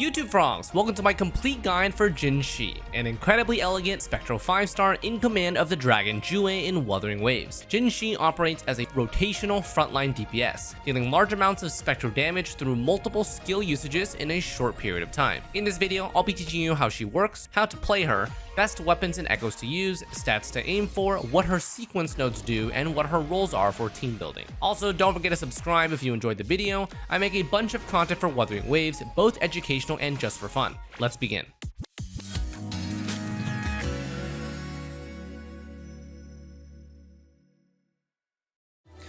YouTube frogs, welcome to my complete guide for Jinhsi, an incredibly elegant spectral 5-star in command of the dragon Jue in Wuthering Waves. Jinhsi operates as a rotational frontline DPS, dealing large amounts of spectral damage through multiple skill usages in a short period of time. In this video, I'll be teaching you how she works, how to play her, best weapons and echoes to use, stats to aim for, what her sequence nodes do, and what her roles are for team building. Also, don't forget to subscribe if you enjoyed the video. I make a bunch of content for Wuthering Waves, both educational and just for fun. Let's begin.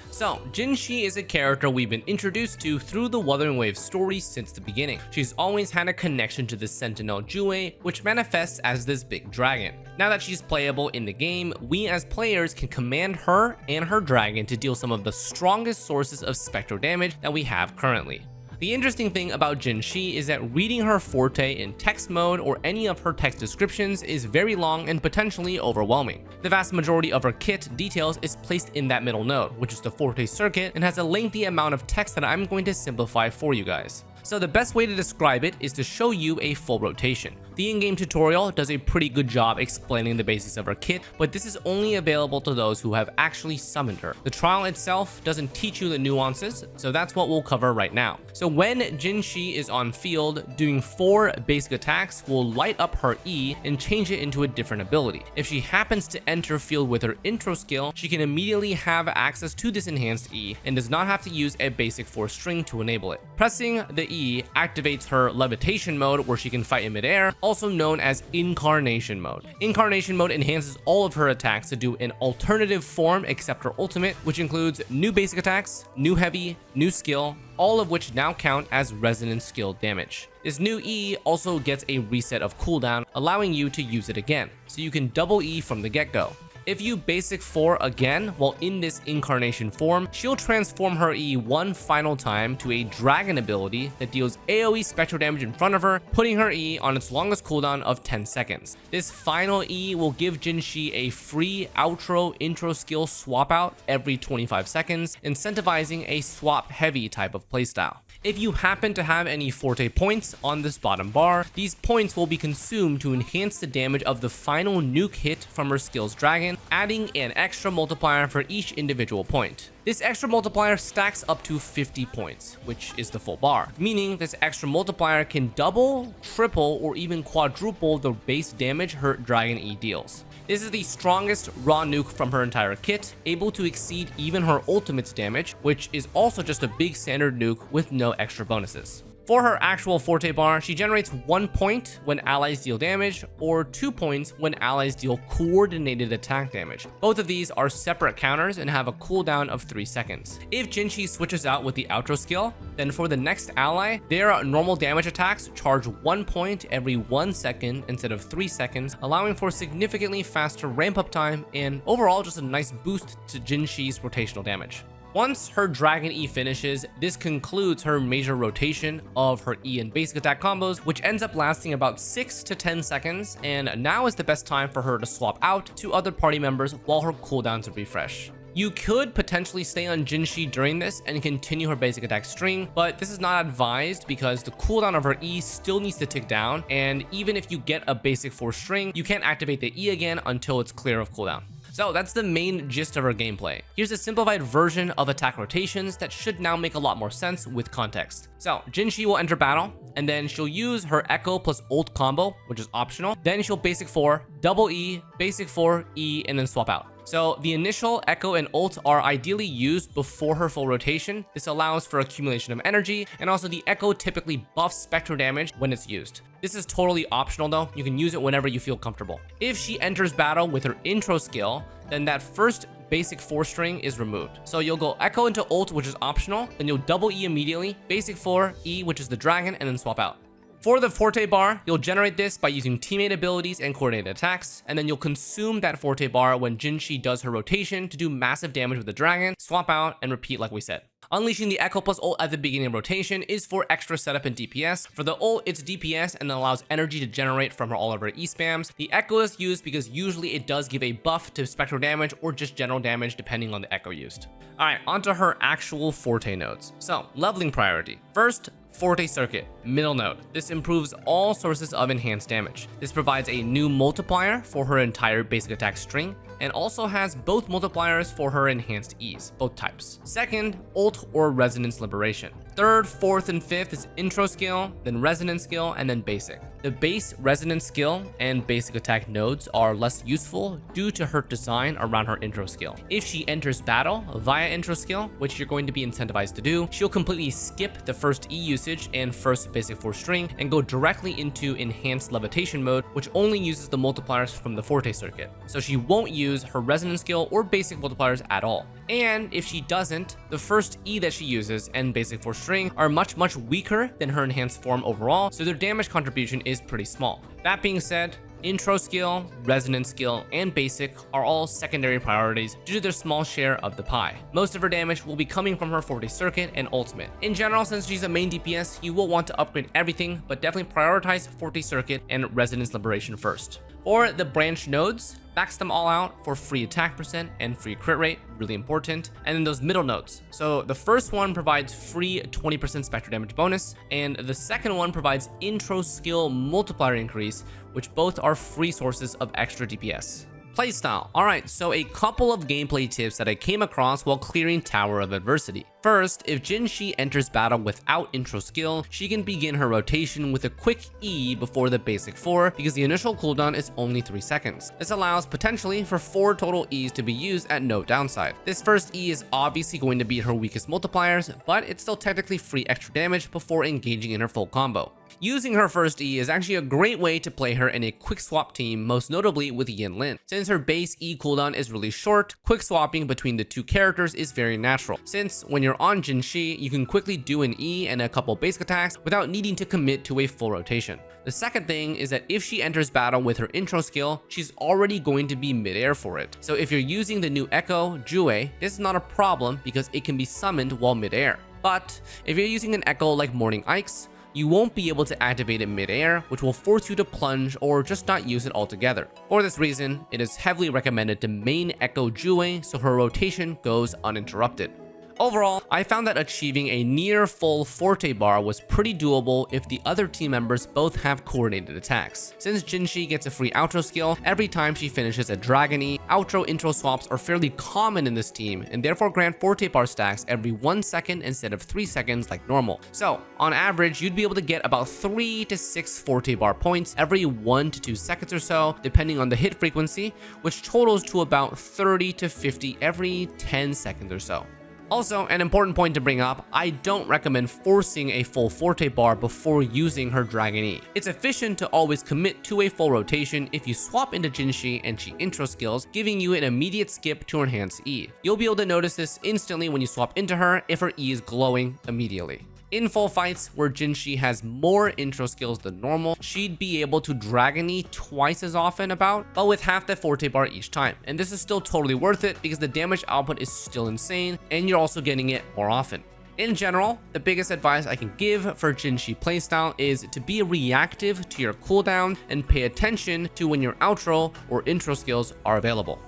So, Jinhsi is a character we've been introduced to through the Wuthering Waves story since the beginning. She's always had a connection to the Sentinel Jue, which manifests as this big dragon. Now that she's playable in the game, we as players can command her and her dragon to deal some of the strongest sources of spectral damage that we have currently. The interesting thing about Jinhsi is that reading her forte in text mode or any of her text descriptions is very long and potentially overwhelming. The vast majority of her kit details is placed in that middle node, which is the forte circuit, and has a lengthy amount of text that I'm going to simplify for you guys. So the best way to describe it is to show you a full rotation. The in-game tutorial does a pretty good job explaining the basics of her kit, but this is only available to those who have actually summoned her. The trial itself doesn't teach you the nuances, so that's what we'll cover right now. So when Jinhsi is on field, doing 4 basic attacks will light up her E and change it into a different ability. If she happens to enter field with her intro skill, she can immediately have access to this enhanced E and does not have to use a basic 4 string to enable it. Pressing the E activates her levitation mode where she can fight in midair, also known as incarnation mode. Incarnation mode enhances all of her attacks to do an alternative form except her ultimate, which includes new basic attacks, new heavy, new skill, all of which now count as resonant skill damage. This new E also gets a reset of cooldown, allowing you to use it again, so you can double E from the get-go. If you basic 4 again while in this incarnation form, she'll transform her E one final time to a dragon ability that deals AoE spectral damage in front of her, putting her E on its longest cooldown of 10 seconds. This final E will give Jinhsi a free outro intro skill swap out every 25 seconds, incentivizing a swap heavy type of playstyle. If you happen to have any forte points on this bottom bar, these points will be consumed to enhance the damage of the final nuke hit from her skill's dragon, adding an extra multiplier for each individual point. This extra multiplier stacks up to 50 points, which is the full bar, meaning this extra multiplier can double, triple, or even quadruple the base damage her Dragon E deals. This is the strongest raw nuke from her entire kit, able to exceed even her ultimate's damage, which is also just a big standard nuke with no extra bonuses. For her actual forte bar, she generates 1 point when allies deal damage, or 2 points when allies deal coordinated attack damage. Both of these are separate counters and have a cooldown of 3 seconds. If Jinhsi switches out with the outro skill, then for the next ally, their normal damage attacks charge 1 point every 1 second instead of 3 seconds, allowing for significantly faster ramp up time and overall just a nice boost to Jinhsi's rotational damage. Once her Dragon E finishes, this concludes her major rotation of her E and basic attack combos, which ends up lasting about 6 to 10 seconds, and now is the best time for her to swap out to other party members while her cooldowns refresh. You could potentially stay on Jinhsi during this and continue her basic attack string, but this is not advised because the cooldown of her E still needs to tick down, and even if you get a basic 4 string, you can't activate the E again until it's clear of cooldown. So that's the main gist of her gameplay. Here's a simplified version of attack rotations that should now make a lot more sense with context. So Jinhsi will enter battle, and then she'll use her Echo plus ult combo, which is optional. Then she'll basic 4, double E, basic 4, E, and then swap out. So the initial Echo and ult are ideally used before her full rotation. This allows for accumulation of energy, and also the Echo typically buffs spectral damage when it's used. This is totally optional though, you can use it whenever you feel comfortable. If she enters battle with her intro skill, then that first basic 4 string is removed. So you'll go Echo into ult, which is optional, then you'll double E immediately, basic 4, E, which is the dragon, and then swap out. For the forte bar, you'll generate this by using teammate abilities and coordinated attacks, and then you'll consume that forte bar when Jinhsi does her rotation to do massive damage with the dragon, swap out, and repeat like we said. Unleashing the Echo plus ult at the beginning of rotation is for extra setup and DPS. For the ult, it's DPS and allows energy to generate from all of her E spams. The Echo is used because usually it does give a buff to spectral damage or just general damage depending on the Echo used. Alright, onto her actual forte nodes. So, leveling priority. First, Forte Circuit, middle node. This improves all sources of enhanced damage. This provides a new multiplier for her entire basic attack string, and also has both multipliers for her enhanced E's, both types. Second, ult or resonance liberation. Third, fourth, and fifth is intro skill, then resonance skill, and then basic. The base resonance skill and basic attack nodes are less useful due to her design around her intro skill. If she enters battle via intro skill, which you're going to be incentivized to do, she'll completely skip the first E usage and first basic 4 string and go directly into enhanced levitation mode, which only uses the multipliers from the Forte Circuit. So she won't use her resonance skill or basic multipliers at all. And if she doesn't, the first E that she uses and basic 4 string are much weaker than her enhanced form overall, so their damage contribution is pretty small. That being said, intro skill, resonance skill, and basic are all secondary priorities due to their small share of the pie. Most of her damage will be coming from her Forte Circuit and ultimate. In general, since she's a main DPS, you will want to upgrade everything, but definitely prioritize Forte Circuit and resonance liberation first. For the branch nodes, backs them all out for free attack percent and free crit rate, really important. And then those middle nodes. So the first one provides free 20% spectral damage bonus, and the second one provides intro skill multiplier increase, which both are free sources of extra DPS. Playstyle. Alright, so a couple of gameplay tips that I came across while clearing Tower of Adversity. First, if Jinhsi enters battle without intro skill, she can begin her rotation with a quick E before the basic 4 because the initial cooldown is only 3 seconds. This allows potentially for 4 total E's to be used at no downside. This first E is obviously going to be her weakest multipliers, but it's still technically free extra damage before engaging in her full combo. Using her first E is actually a great way to play her in a quick swap team, most notably with Yin. Since her base E cooldown is really short, quick swapping between the two characters is very natural, since when you're on Jinhsi, you can quickly do an E and a couple basic attacks without needing to commit to a full rotation. The second thing is that if she enters battle with her intro skill, she's already going to be midair for it. So if you're using the new Echo Jue, this is not a problem because it can be summoned while midair. But if you're using an Echo like Morning Ike's, you won't be able to activate it mid-air, which will force you to plunge or just not use it altogether. For this reason, it is heavily recommended to main Echo Jue so her rotation goes uninterrupted. Overall, I found that achieving a near full Forte bar was pretty doable if the other team members both have coordinated attacks. Since Jinhsi gets a free outro skill every time she finishes a Dragon E, outro intro swaps are fairly common in this team and therefore grant Forte bar stacks every 1 second instead of 3 seconds like normal. So, on average, you'd be able to get about 3 to 6 Forte bar points every 1 to 2 seconds or so, depending on the hit frequency, which totals to about 30 to 50 every 10 seconds or so. Also, an important point to bring up, I don't recommend forcing a full Forte bar before using her Dragon E. It's efficient to always commit to a full rotation if you swap into Jinhsi and she intro skills, giving you an immediate skip to enhance E. You'll be able to notice this instantly when you swap into her if her E is glowing immediately. In full fights where Jinhsi has more intro skills than normal, she'd be able to Dragon E twice as often but with half the Forte bar each time. And this is still totally worth it because the damage output is still insane and you're also getting it more often. In general, the biggest advice I can give for Jinhsi playstyle is to be reactive to your cooldown and pay attention to when your outro or intro skills are available.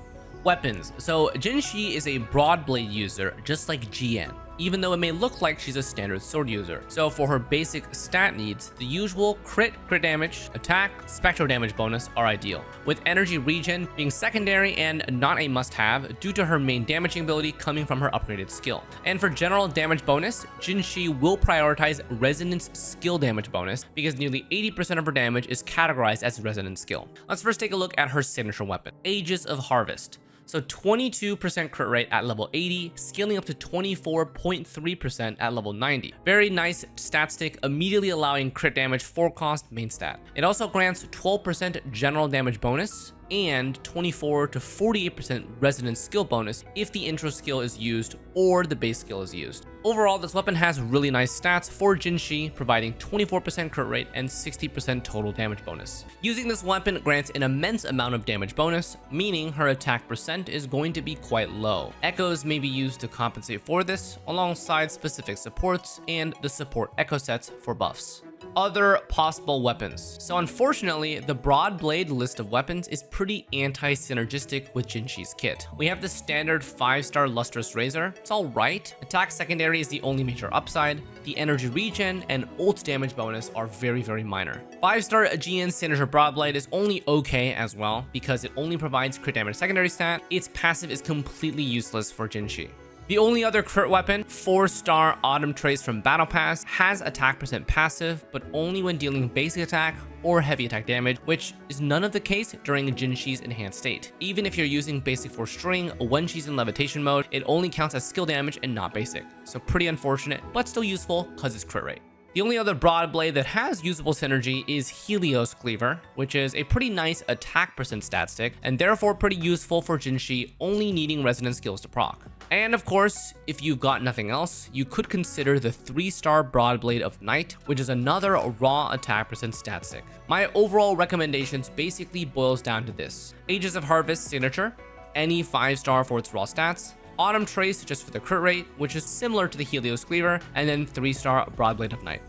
Weapons. So Jinhsi is a broad blade user just like GN, even though it may look like she's a standard sword user. So for her basic stat needs, the usual crit damage, attack, spectral damage bonus are ideal, with energy regen being secondary and not a must-have due to her main damaging ability coming from her upgraded skill. And for general damage bonus, Jinhsi will prioritize resonance skill damage bonus because nearly 80% of her damage is categorized as resonance skill. Let's first take a look at her signature weapon, Ages of Harvest. So 22% crit rate at level 80, scaling up to 24.3% at level 90. Very nice stat stick, immediately allowing crit damage 4 cost main stat. It also grants 12% general damage bonus and 24 to 48% resonance skill bonus if the intro skill is used or the base skill is used. Overall, this weapon has really nice stats for Jinhsi, providing 24% crit rate and 60% total damage bonus. Using this weapon grants an immense amount of damage bonus, meaning her attack percent is going to be quite low. Echoes may be used to compensate for this, alongside specific supports and the support echo sets for buffs. Other possible weapons. So unfortunately, the broad blade list of weapons is pretty anti-synergistic with Jinhsi's kit. We have the standard 5-star lustrous razor. It's alright. Attack secondary is the only major upside. The energy regen and ult damage bonus are very minor. 5-star Aegean signature broad blade is only okay as well because it only provides crit damage secondary stat. Its passive is completely useless for Jinhsi. The only other crit weapon, 4-star Autumn Trace from Battle Pass, has attack percent passive, but only when dealing basic attack or heavy attack damage, which is none of the case during Jinhsi's enhanced state. Even if you're using basic 4 string, when she's in levitation mode, it only counts as skill damage and not basic. So pretty unfortunate, but still useful because it's crit rate. The only other broad blade that has usable synergy is Helios Cleaver, which is a pretty nice attack percent stat stick, and therefore pretty useful for Jinhsi only needing resonance skills to proc. And of course, if you've got nothing else, you could consider the 3-star broad blade of Night, which is another raw attack percent stat stick. My overall recommendations basically boils down to this: Ages of Harvest signature, any 5-star for its raw stats, Autumn Trace just for the crit rate, which is similar to the Helios Cleaver, and then 3-star Broadblade of Night.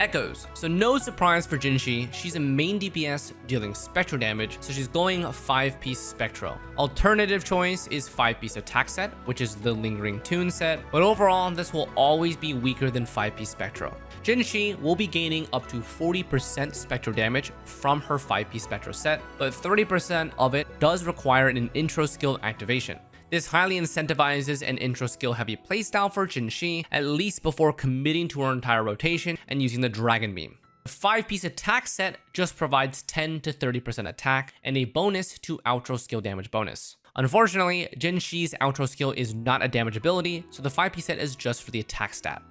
Echoes. So no surprise for Jinhsi, she's a main DPS dealing spectral damage, so she's going 5-piece Spectro. Alternative choice is 5-piece attack set, which is the Lingering Tune set, but overall this will always be weaker than 5-piece Spectro. Jinhsi will be gaining up to 40% spectral damage from her 5-piece Spectro set, but 30% of it does require an intro skill activation. This highly incentivizes an intro skill heavy playstyle for Jinhsi, at least before committing to her entire rotation and using the Dragon Beam. The 5-piece attack set just provides 10 to 30% attack and a bonus to outro skill damage bonus. Unfortunately, Jinhsi's outro skill is not a damage ability, so the 5-piece set is just for the attack stat.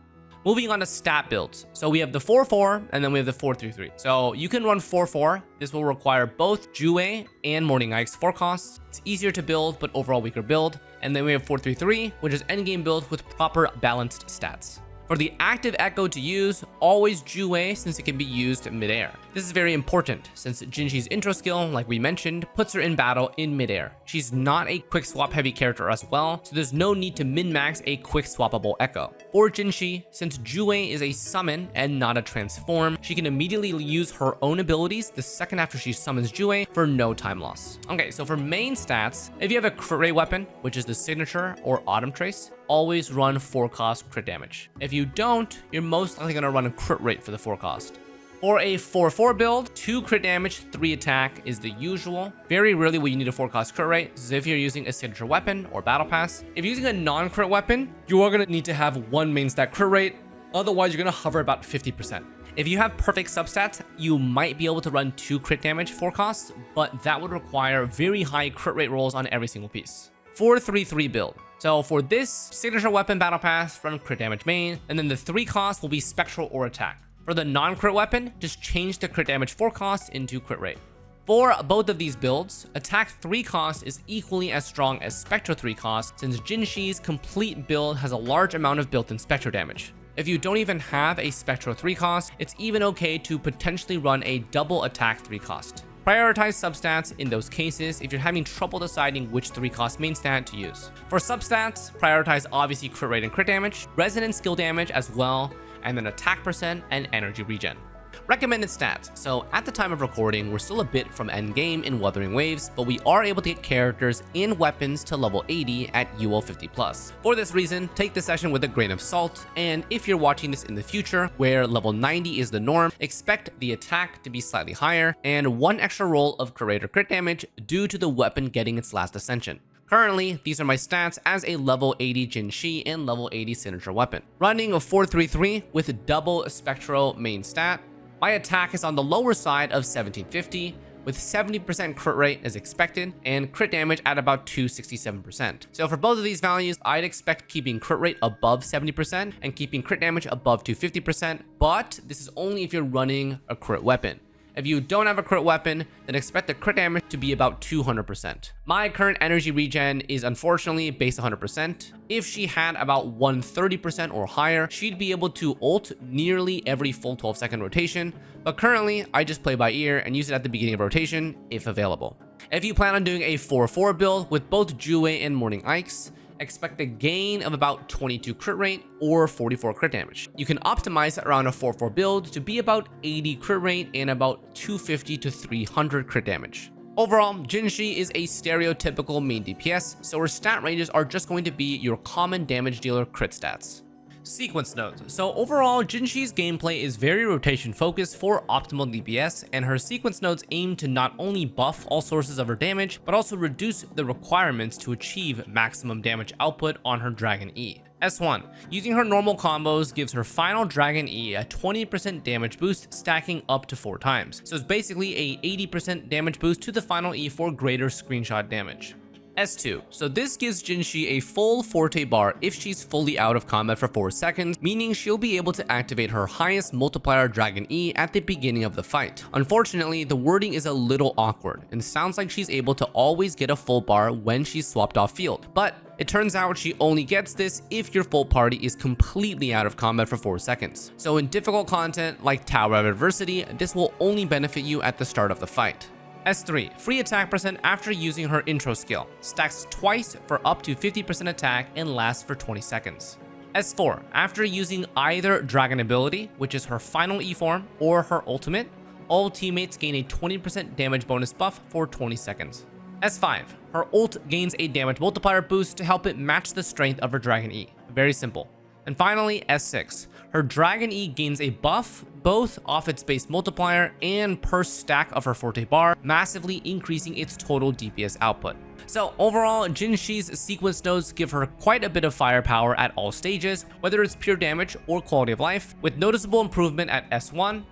Moving on to stat builds. So we have the 4-4 and then we have the 4-3-3. So you can run 4-4. This will require both Jue and Morning Ike's 4 costs. It's easier to build, but overall weaker build. And then we have 4-3-3, which is endgame build with proper balanced stats. For the active echo to use, always Jue since it can be used midair. This is very important since Jinhsi's intro skill, like we mentioned, puts her in battle in midair. She's not a quick swap heavy character as well, so there's no need to min-max a quick swappable echo. For Jinhsi, since Jue is a summon and not a transform, she can immediately use her own abilities the second after she summons Jue for no time loss. Okay, so for main stats, if you have a crit rate weapon, which is the signature or Autumn Trace, always run 4 cost crit damage. If you don't, you're most likely going to run a crit rate for the 4 cost. For a 4-4 build, 2 crit damage, 3 attack is the usual. Very rarely will you need a 4 cost crit rate. This is if you're using a signature weapon or battle pass. If you're using a non-crit weapon, you are going to need to have 1 main stat crit rate. Otherwise, you're going to hover about 50%. If you have perfect substats, you might be able to run 2 crit damage 4 costs, but that would require very high crit rate rolls on every single piece. 4-3-3 build. So for this signature weapon battle pass, run crit damage main, and then the 3 cost will be spectral or attack. For the non-crit weapon, just change the crit damage 4 cost into crit rate. For both of these builds, attack 3 cost is equally as strong as spectral 3 cost since Jinhsi's complete build has a large amount of built-in spectral damage. If you don't even have a spectral 3 cost, it's even okay to potentially run a double attack 3 cost. Prioritize substats in those cases if you're having trouble deciding which 3 cost main stat to use. For substats, prioritize obviously crit rate and crit damage, resonance skill damage as well, and then attack percent and energy regen. Recommended stats. So at the time of recording, we're still a bit from endgame in Wuthering Waves, but we are able to get characters and weapons to level 80 at UL 50+. For this reason, take the session with a grain of salt, and if you're watching this in the future, where level 90 is the norm, expect the attack to be slightly higher, and 1 extra roll of crit rate or crit damage due to the weapon getting its last ascension. Currently, these are my stats as a level 80 Jinhsi and level 80 signature weapon. Running a 4-3-3 with double spectral main stat, my attack is on the lower side of 1750, with 70% crit rate as expected, and crit damage at about 267%. So for both of these values, I'd expect keeping crit rate above 70% and keeping crit damage above 250%, but this is only if you're running a crit weapon. If you don't have a crit weapon, then expect the crit damage to be about 200%. My current energy regen is unfortunately base 100%. If she had about 130% or higher, she'd be able to ult nearly every full 12-second rotation, but currently I just play by ear and use it at the beginning of rotation if available. If you plan on doing a 4-4 build with both Jue and Morning Ikes, expect a gain of about 22 crit rate or 44 crit damage. You can optimize around a 4/4 build to be about 80 crit rate and about 250 to 300 crit damage. Overall, Jinhsi is a stereotypical main DPS, so her stat ranges are just going to be your common damage dealer crit stats. Sequence nodes. So overall, Jinhsi's gameplay is very rotation focused for optimal DPS, and her sequence nodes aim to not only buff all sources of her damage, but also reduce the requirements to achieve maximum damage output on her Dragon E. S1. Using her normal combos gives her final Dragon E a 20% damage boost, stacking up to 4 times. So it's basically a 80% damage boost to the final E for greater screenshot damage. S2. So this gives Jinhsi a full forte bar if she's fully out of combat for 4 seconds, meaning she'll be able to activate her highest multiplier Dragon E at the beginning of the fight. Unfortunately, the wording is a little awkward and sounds like she's able to always get a full bar when she's swapped off field, but it turns out she only gets this if your full party is completely out of combat for 4 seconds. So in difficult content like Tower of Adversity, this will only benefit you at the start of the fight. S3. Free attack percent after using her intro skill. Stacks twice for up to 50% attack and lasts for 20 seconds. S4. After using either Dragon ability, which is her final E form, or her ultimate, all teammates gain a 20% damage bonus buff for 20 seconds. S5. Her ult gains a damage multiplier boost to help it match the strength of her Dragon E. Very simple. And finally, S6. Her Dragon E gains a buff both off its base multiplier and per stack of her forte bar, massively increasing its total DPS output. So overall, Jinhsi's sequence nodes give her quite a bit of firepower at all stages, whether it's pure damage or quality of life, with noticeable improvement at S1,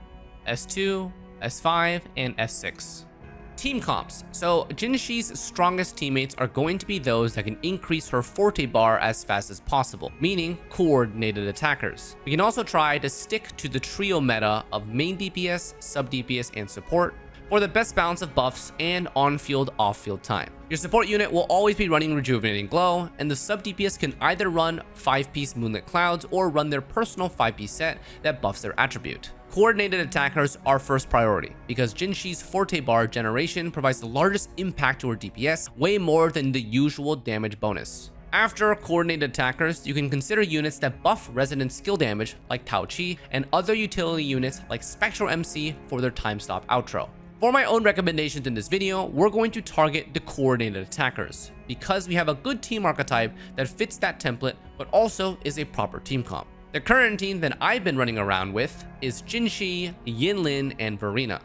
S2, S5, and S6. Team comps. So Jinhsi's strongest teammates are going to be those that can increase her forte bar as fast as possible, meaning coordinated attackers. We can also try to stick to the trio meta of main DPS, sub DPS, and support for the best balance of buffs and on-field, off-field time. Your support unit will always be running Rejuvenating Glow, and the sub DPS can either run 5-piece Moonlit Clouds or run their personal 5-piece set that buffs their attribute. Coordinated attackers are first priority because Jinhsi's forte bar generation provides the largest impact to her DPS, way more than the usual damage bonus. After coordinated attackers, you can consider units that buff resonant skill damage like Tao Chi and other utility units like Spectral MC for their time stop outro. For my own recommendations in this video, we're going to target the coordinated attackers because we have a good team archetype that fits that template but also is a proper team comp. The current team that I've been running around with is Jinhsi, Yinlin, and Verena.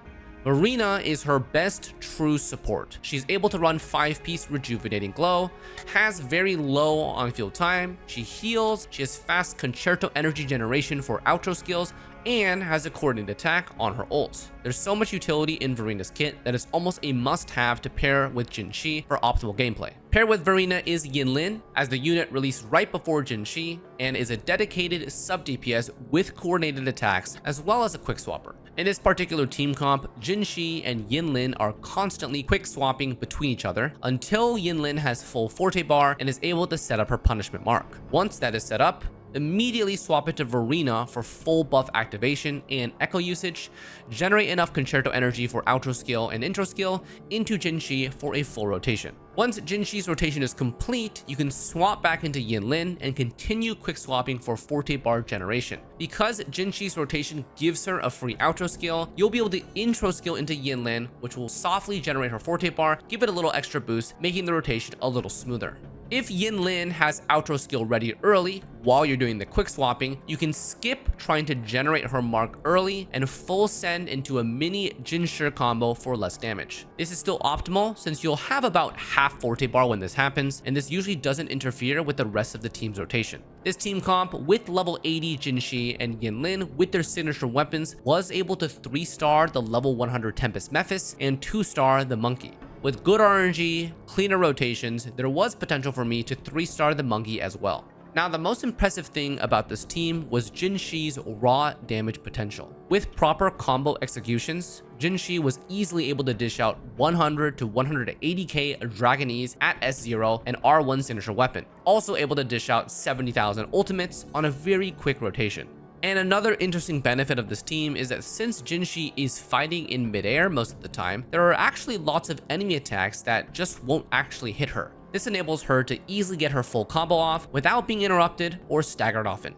Verena is her best true support. She's able to run 5-piece Rejuvenating Glow, has very low on-field time, she heals, she has fast concerto energy generation for outro skills, and has a coordinated attack on her ult. There's so much utility in Verena's kit that it's almost a must-have to pair with Jinhsi for optimal gameplay. Paired with Verena is Yinlin, as the unit released right before Jinhsi, and is a dedicated sub-DPS with coordinated attacks, as well as a quick swapper. In this particular team comp, Jinhsi and Yinlin are constantly quick swapping between each other until Yinlin has full forte bar and is able to set up her punishment mark. Once that is set up, immediately swap it to Verena for full buff activation and echo usage, generate enough concerto energy for outro skill and intro skill into Jinhsi for a full rotation. Once Jinhsi's rotation is complete, you can swap back into Yinlin and continue quick swapping for forte bar generation. Because Jinhsi's rotation gives her a free outro skill, you'll be able to intro skill into Yinlin, which will softly generate her forte bar, give it a little extra boost, making the rotation a little smoother. If Yinlin has outro skill ready early while you're doing the quick swapping, you can skip trying to generate her mark early and full send into a mini Jinshi combo for less damage. This is still optimal since you'll have about half forte bar when this happens, and this usually doesn't interfere with the rest of the team's rotation. This team comp with level 80 Jinhsi and Yinlin with their signature weapons was able to 3-star the level 100 Tempest Mephis and 2-star the Monkey. With good RNG, cleaner rotations, there was potential for me to 3-star the Monkey as well. Now, the most impressive thing about this team was Jinhsi's raw damage potential. With proper combo executions, Jinhsi was easily able to dish out 100 to 180k Dragon E's at S0 and R1 signature weapon, also able to dish out 70,000 ultimates on a very quick rotation. And another interesting benefit of this team is that since Jinhsi is fighting in midair most of the time, there are actually lots of enemy attacks that just won't actually hit her. This enables her to easily get her full combo off without being interrupted or staggered often.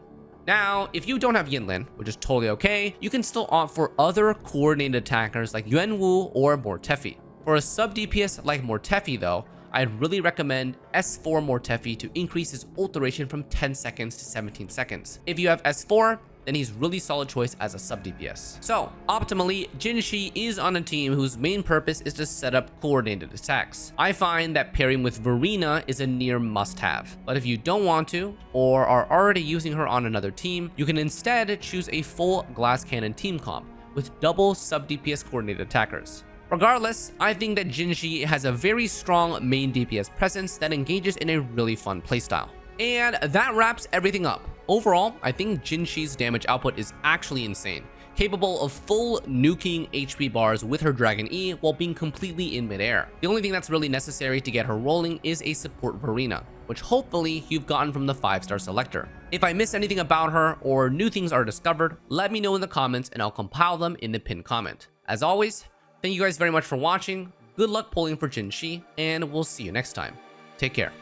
Now, if you don't have Yinlin, which is totally okay, you can still opt for other coordinated attackers like Yuanwu or Mortefi. For a sub DPS like Mortefi though, I'd really recommend S4 Mortefi to increase his ult duration from 10 seconds to 17 seconds. If you have S4, then he's really solid choice as a sub DPS. So optimally, Jinhsi is on a team whose main purpose is to set up coordinated attacks. I find that pairing with Verena is a near must-have, but if you don't want to, or are already using her on another team, you can instead choose a full glass cannon team comp with double sub DPS coordinated attackers. Regardless, I think that Jinhsi has a very strong main DPS presence that engages in a really fun playstyle. And that wraps everything up. Overall, I think Jinhsi's damage output is actually insane, capable of full nuking HP bars with her Dragon E while being completely in midair. The only thing that's really necessary to get her rolling is a support Verena, which hopefully you've gotten from the 5-star selector. If I missed anything about her or new things are discovered, let me know in the comments and I'll compile them in the pinned comment. As always, thank you guys very much for watching, good luck pulling for Jinhsi, and we'll see you next time. Take care.